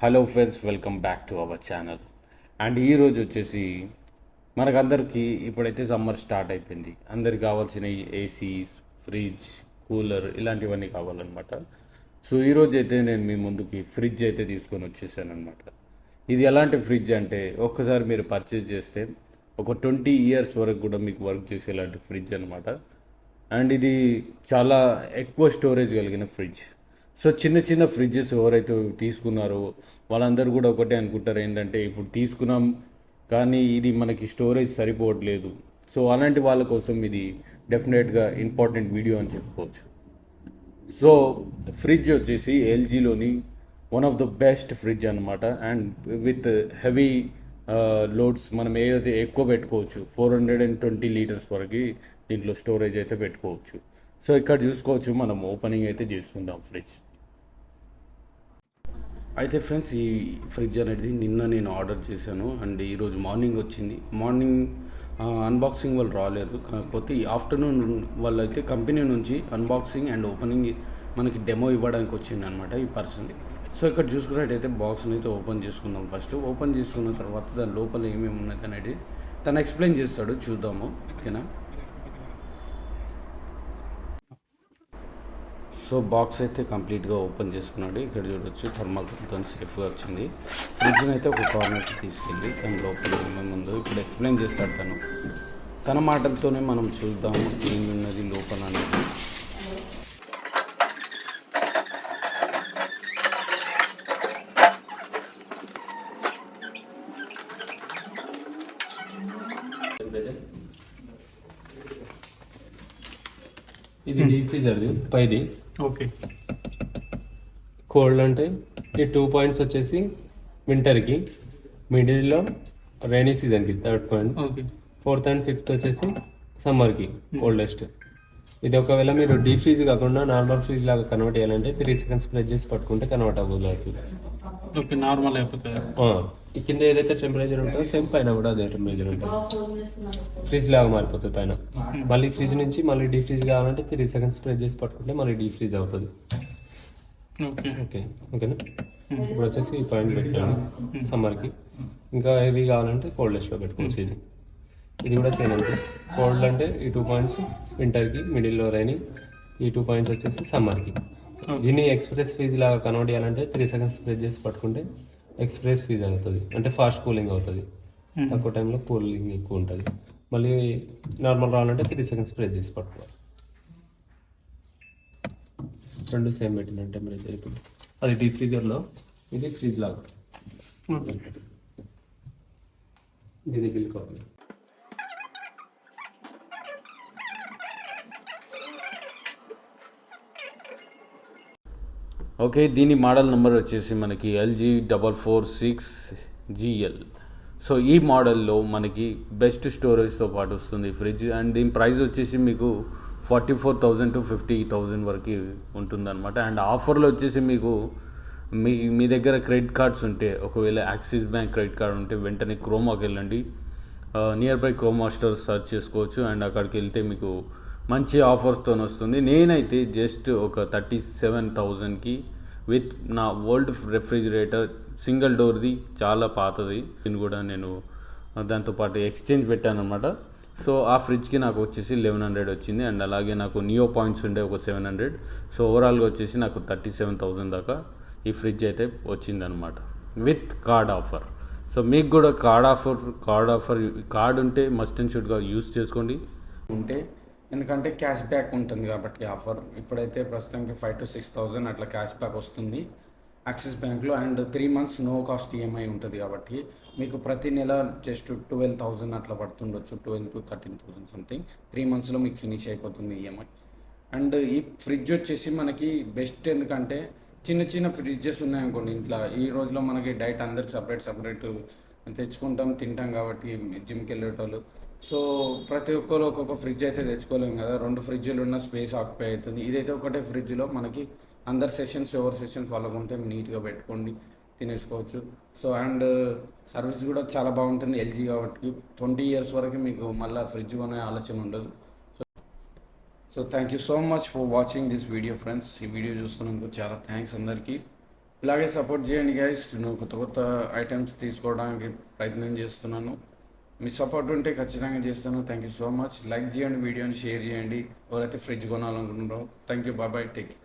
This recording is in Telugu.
Hello friends, welcome back to our channel. And ఈరోజు వచ్చేసి మనకందరికీ ఇప్పుడైతే సమ్మర్ స్టార్ట్ అయిపోయింది. అందరికి కావాల్సిన ఏసీస్, ఫ్రిడ్జ్, కూలర్ ఇలాంటివన్నీ కావాలన్నమాట. సో ఈరోజు అయితే నేను మీ ముందుకి ఫ్రిడ్జ్ అయితే తీసుకొని వచ్చేసాను అనమాట. ఇది ఎలాంటి ఫ్రిడ్జ్ అంటే ఒక్కసారి మీరు పర్చేజ్ చేస్తే ఒక 20 ఇయర్స్ వరకు కూడా మీకు వర్క్ చేసేలాంటి ఫ్రిడ్జ్ అనమాట. అండ్ ఇది చాలా ఎక్కువ స్టోరేజ్ కలిగిన ఫ్రిడ్జ్. సో చిన్న చిన్న ఫ్రిడ్జెస్ ఎవరైతే తీసుకున్నారో వాళ్ళందరూ కూడా ఒకటే అనుకుంటారు, ఏంటంటే ఇప్పుడు తీసుకున్నాం కానీ ఇది మనకి స్టోరేజ్ సరిపోవట్లేదు. సో అలాంటి వాళ్ళ కోసం ఇది డెఫినెట్గా ఇంపార్టెంట్ వీడియో అని చెప్పుకోవచ్చు. సో ఫ్రిడ్జ్ వచ్చేసి ఎల్జీలోని one of the best fridge అనమాట. అండ్ విత్ హెవీ లోడ్స్ మనం ఏదైతే ఎక్కువ పెట్టుకోవచ్చు, 420 లీటర్స్ వరకు దీంట్లో స్టోరేజ్ అయితే పెట్టుకోవచ్చు. సో ఇక్కడ చూసుకోవచ్చు, మనం ఓపెనింగ్ అయితే చేసుకుందాం ఫ్రిడ్జ్. అయితే ఫ్రెండ్స్, ఈ ఫ్రిడ్జ్ అనేది నిన్న నేను ఆర్డర్ చేశాను అండ్ ఈరోజు మార్నింగ్ వచ్చింది. మార్నింగ్ అన్బాక్సింగ్ వాళ్ళు రాలేరు, కాకపోతే ఈ ఆఫ్టర్నూన్ వాళ్ళు అయితే కంపెనీ నుంచి అన్బాక్సింగ్ అండ్ ఓపెనింగ్ మనకి డెమో ఇవ్వడానికి వచ్చింది అనమాట ఈ పర్సన్. సో ఇక్కడ చూసుకున్నట్టయితే బాక్స్ని అయితే ఓపెన్ చేసుకుందాం. ఫస్ట్ ఓపెన్ చేసుకున్న తర్వాత దాని లోపల ఏమేమి ఉన్నది అనేది తను ఎక్స్ప్లెయిన్ చేస్తాడు, చూద్దాము. ఓకేనా? సో బాక్స్ అయితే కంప్లీట్గా ఓపెన్ చేసుకున్నాడు. ఇక్కడ చూడొచ్చు, థర్మాకోల్తో సేఫ్గా వచ్చింది. ఫ్రిడ్జ్ని అయితే ఒక కార్నర్కి తీసుకెళ్ళి దాని లోపల ఏమేమి ఉందో ఇప్పుడు ఎక్స్ప్లెయిన్ చేస్తాడు తన మాటలతోనే మనం చూద్దాము ఏం ఉన్నది లోపల అనేది. ఇది డీప్ ఫ్రీజర్ది పైది. ఓకే. కోల్డ్ అంటే ఈ 2 పాయింట్స్ వచ్చేసి వింటర్కి, మిడిల్లో రైనీ సీజన్కి 3rd point, okay. 4th and 5th వచ్చేసి సమ్మర్కి కోల్డెస్ట్. ఇది ఒకవేళ మీరు డీప్ ఫ్రీజ్ కాకుండా నార్మల్ ఫ్రీజ్ లాగా కన్వర్ట్ చేయాలంటే 3 seconds ప్రెస్ చేసి పట్టుకుంటే కన్వర్ట్ అవ్వదు అవుతుంది. ఓకే, నార్మల్ అయిపోతుంది. ఈ కింద ఏదైతే టెంపరేచర్ ఉంటుందో సేమ్ పైన కూడా అదే టెంపరేచర్ ఉంటుంది. ఫ్రిడ్జ్ లాగా మారిపోతుంది పైన. మళ్ళీ ఫ్రిడ్జ్ నుంచి మళ్ళీ డీప్ ఫ్రీజ్ కావాలంటే 3 seconds ప్రెస్ చేసి పట్టుకుంటే మళ్ళీ డీప్ ఫ్రీజ్ అవుతుంది. ఓకే ఓకే ఓకేనా? ఇప్పుడు వచ్చేసి ఈ పాయింట్ పెట్టాను సమ్మర్కి. ఇంకా హెవీ కావాలంటే కోల్డెస్ట్లో పెట్టుకోవచ్చు. ఇది కూడా సేమ్ అంతే. కోల్డ్ అంటే ఈ 2 పాయింట్స్ వింటర్కి, మిడిల్లో రైనీ. ఈ 2 పాయింట్స్ వచ్చేసి సమ్మర్కి. దీన్ని ఎక్స్ప్రెస్ ఫ్రీజ్ లాగా కన్వర్ట్ చేయాలంటే 3 seconds ప్రెస్ చేసి పట్టుకుంటే ఎక్స్ప్రెస్ ఫ్రీజ్ అవుతుంది, అంటే ఫాస్ట్ కూలింగ్ అవుతుంది. తక్కువ టైంలో కూలింగ్ ఎక్కువ ఉంటుంది. మళ్ళీ నార్మల్ రావాలంటే 3 seconds ప్రెస్ చేసి పట్టుకోవాలి. రెండు సేమ్ పెట్టిన టెంపరేచర్. ఇప్పుడు అది డీప్ ఫ్రీజర్లో, ఇది ఫ్రిడ్జ్ లాగా. దీన్ని బిల్ కావాలి. ఓకే, దీని మోడల్ నెంబర్ వచ్చేసి మనకి LG446GL. సో ఈ మోడల్లో మనకి బెస్ట్ స్టోరేజ్తో పాటు వస్తుంది ఫ్రిడ్జ్. అండ్ దీని ప్రైస్ వచ్చేసి మీకు 44,000 to 50,000 వరకు ఉంటుందన్నమాట. అండ్ ఆఫర్లో వచ్చేసి మీకు మీ దగ్గర క్రెడిట్ కార్డ్స్ ఉంటే, ఒకవేళ యాక్సిస్ బ్యాంక్ క్రెడిట్ కార్డ్ ఉంటే వెంటనే క్రోమాకి వెళ్ళండి. Near by Croma store search చేసుకోవచ్చు. అండ్ అక్కడికి వెళ్తే మీకు మంచి ఆఫర్స్తో వస్తుంది. నేనైతే జస్ట్ ఒక 37,000కి విత్ నా ఓల్డ్ రెఫ్రిజిరేటర్ సింగిల్ డోర్ది, చాలా పాతది, దీన్ని కూడా నేను దాంతోపాటు ఎక్స్చేంజ్ పెట్టాను అనమాట. సో ఆ ఫ్రిడ్జ్కి నాకు వచ్చేసి 1100 వచ్చింది. అండ్ అలాగే నాకు నియో పాయింట్స్ ఉండే ఒక 700. సో ఓవరాల్గా వచ్చేసి నాకు 37,000 దాకా ఈ ఫ్రిడ్జ్ అయితే వచ్చిందనమాట విత్ కార్డ్ ఆఫర్. సో మీకు కూడా కార్డ్ ఉంటే మస్ట్ అండ్ షుడ్గా యూస్ చేసుకోండి. ఎందుకంటే క్యాష్ బ్యాక్ ఉంటుంది కాబట్టి ఆఫర్. ఇప్పుడైతే ప్రస్తుతానికి 5,000 to 6,000 అట్లా క్యాష్ బ్యాక్ వస్తుంది యాక్సిస్ బ్యాంక్లో. And 3 months no cost EMI ఉంటుంది కాబట్టి మీకు ప్రతి నెల జస్ట్ 12,000 అట్లా పడుతుండొచ్చు, 12,000 to 13,000 సంథింగ్. 3 monthsలో మీకు ఫినిష్ అయిపోతుంది ఈఎంఐ. అండ్ ఈ ఫ్రిడ్జ్ వచ్చేసి మనకి బెస్ట్, ఎందుకంటే చిన్న చిన్న ఫ్రిడ్జెస్ ఉన్నాయనుకోండి ఇంట్లో, ఈ రోజులో మనకి డైట్ అందరికి సపరేట్ తెచ్చుకుంటాం, తింటాం కాబట్టి జిమ్కి వెళ్ళేటోళ్ళు. సో ప్రతి ఒక్కరు ఒక్కొక్క ఫ్రిడ్జ్ అయితే తెచ్చుకోలేము కదా, 2 ఫ్రిడ్జ్లు ఉన్న స్పేస్ ఆక్యుపై అవుతుంది. ఇదైతే ఒకటే ఫ్రిడ్జ్లో మనకి అందరు సెషన్స్, ఎవరి సెషన్స్ వాళ్ళకు ఉంటే నీట్గా పెట్టుకోండి, తినేసుకోవచ్చు. సో అండ్ సర్వీస్ కూడా చాలా బాగుంటుంది ఎల్జీ కాబట్టి. 20 years వరకు మీకు మళ్ళీ ఫ్రిడ్జ్ కొనే ఆలోచన ఉండదు. So thank you so much for watching this video friends. ఈ వీడియో చూస్తున్నందుకు చాలా థ్యాంక్స్ అందరికీ. ఇలాగే సపోర్ట్ చేయండి గైస్. నేను కొత్త కొత్త ఐటమ్స్ తీసుకోవడానికి ప్రయత్నం చేస్తున్నాను. మీ సపోర్ట్ ఉంటే ఖచ్చితంగా చేస్తాను. Thank you so much. Like చేయండి, వీడియోని షేర్ చేయండి. ఎవరైతే ఫ్రిడ్జ్ కొనాలనుకుంటున్నారో. Thank you, bye, take care.